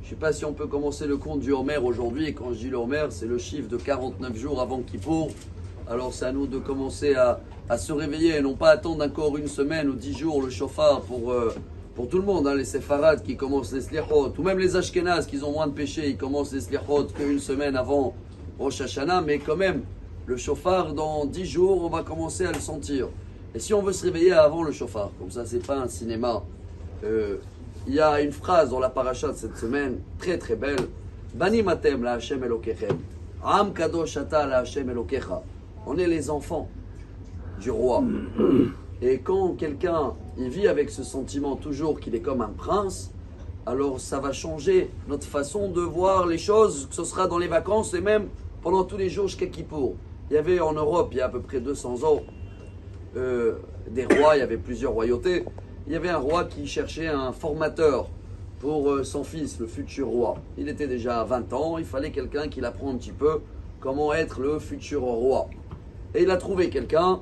sais pas si on peut commencer le compte du Homer aujourd'hui. Quand je dis le Homer, c'est le chiffre de 49 jours avant Kippour. Alors c'est à nous de commencer à se réveiller et non pas attendre encore une semaine ou 10 jours le chauffard pour tout le monde. Les séfarades qui commencent les slichot, ou même les ashkénazes qui ont moins de péché, ils commencent les slichot qu'une semaine avant Rosh Hashanah. Mais quand même, le chauffard, dans 10 jours, on va commencer à le sentir. Et si on veut se réveiller avant le chauffard, comme ça, c'est pas un cinéma. Il y a une phrase dans la paracha de cette semaine, très très belle. Bani matem la Hashem Elokechem. Am kadosh ata la Hashem Elokecha. On est les enfants du roi. Et quand quelqu'un il vit avec ce sentiment toujours qu'il est comme un prince, alors ça va changer notre façon de voir les choses, que ce sera dans les vacances et même pendant tous les jours jusqu'à Kippour. Il y avait en Europe, il y a à peu près 200 ans, des rois, il y avait plusieurs royautés. Il y avait un roi qui cherchait un formateur pour son fils, le futur roi. Il était déjà à 20 ans, il fallait quelqu'un qui l'apprend un petit peu comment être le futur roi. Et il a trouvé quelqu'un,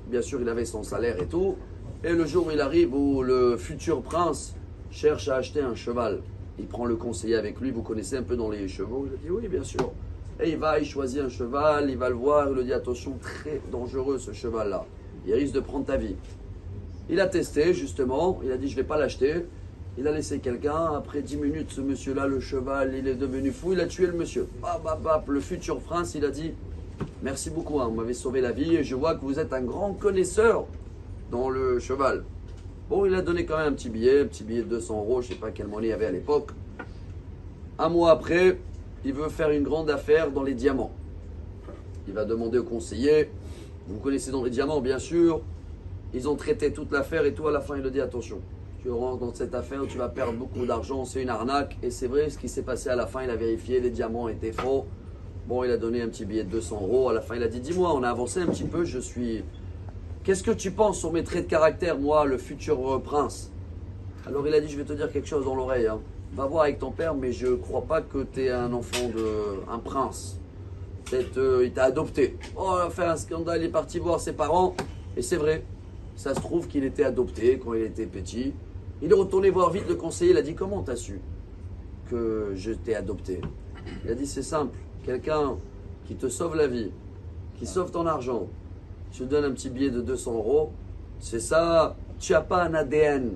bien sûr il avait son salaire et tout, et le jour où il arrive où le futur prince cherche à acheter un cheval, il prend le conseiller avec lui, vous connaissez un peu dans les chevaux, il dit oui bien sûr. Et il choisit un cheval, il va le voir, il lui dit attention, très dangereux ce cheval-là, il risque de prendre ta vie. Il a testé justement, il a dit je ne vais pas l'acheter, il a laissé quelqu'un, après 10 minutes ce monsieur-là, le cheval, il est devenu fou, il a tué le monsieur. Le futur prince, il a dit merci beaucoup, vous m'avez sauvé la vie et je vois que vous êtes un grand connaisseur dans le cheval. Bon, il a donné quand même un petit billet de 200 euros, je ne sais pas quelle monnaie il y avait à l'époque. Un mois après, il veut faire une grande affaire dans les diamants. Il va demander au conseiller, vous connaissez dans les diamants bien sûr, ils ont traité toute l'affaire et tout, à la fin il lui dit attention, tu rentres dans cette affaire, tu vas perdre beaucoup d'argent, c'est une arnaque. Et c'est vrai, ce qui s'est passé à la fin, il a vérifié, les diamants étaient faux. Bon, il a donné un petit billet de 200 euros, à la fin il a dit dis-moi, on a avancé un petit peu, qu'est-ce que tu penses sur mes traits de caractère, moi, le futur prince? Alors il a dit je vais te dire quelque chose dans l'oreille, va voir avec ton père, mais je ne crois pas que tu es un enfant un prince. Peut-être il t'a adopté. Oh, il a fait un scandale, il est parti voir ses parents. Et c'est vrai, ça se trouve qu'il était adopté quand il était petit. Il est retourné voir vite le conseiller, il a dit comment t'as su que je t'ai adopté? Il a dit c'est simple, quelqu'un qui te sauve la vie, qui sauve ton argent, tu te donnes un petit billet de 200 euros, c'est ça, tu n'as pas un ADN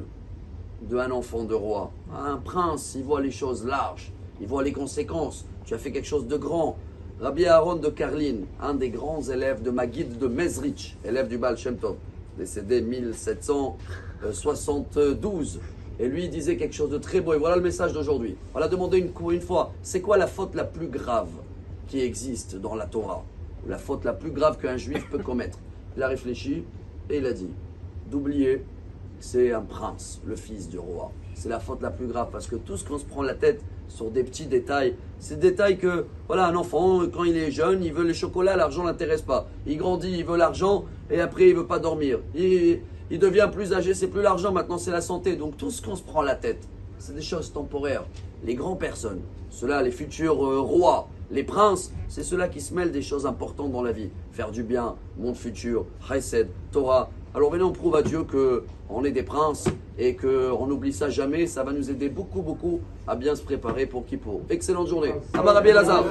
d'un enfant de roi. Un prince, il voit les choses larges, il voit les conséquences. Tu as fait quelque chose de grand. Rabbi Aaron de Karlin, un des grands élèves de Maguid de Mezrich, élève du Baal Shem Tov, décédé 1772. Et lui, il disait quelque chose de très beau. Et voilà le message d'aujourd'hui. On l'a demandé une fois, c'est quoi la faute la plus grave qui existe dans la Torah? La faute la plus grave qu'un juif peut commettre? Il a réfléchi et il a dit d'oublier c'est un prince, le fils du roi. C'est la faute la plus grave parce que tout ce qu'on se prend la tête sur des petits détails, c'est des détails que, voilà, un enfant, quand il est jeune, il veut les chocolats, l'argent ne l'intéresse pas. Il grandit, il veut l'argent et après il ne veut pas dormir. Il devient plus âgé, c'est plus l'argent, maintenant c'est la santé. Donc tout ce qu'on se prend la tête, c'est des choses temporaires. Les grandes personnes, ceux-là, les futurs rois, les princes, c'est ceux-là qui se mêlent des choses importantes dans la vie. Faire du bien, monde futur, chesed, Torah. Alors venez, on prouve à Dieu qu'on est des princes et qu'on n'oublie ça jamais. Ça va nous aider beaucoup, beaucoup à bien se préparer pour Kippour. Excellente journée. Amar Rabbi Elazar.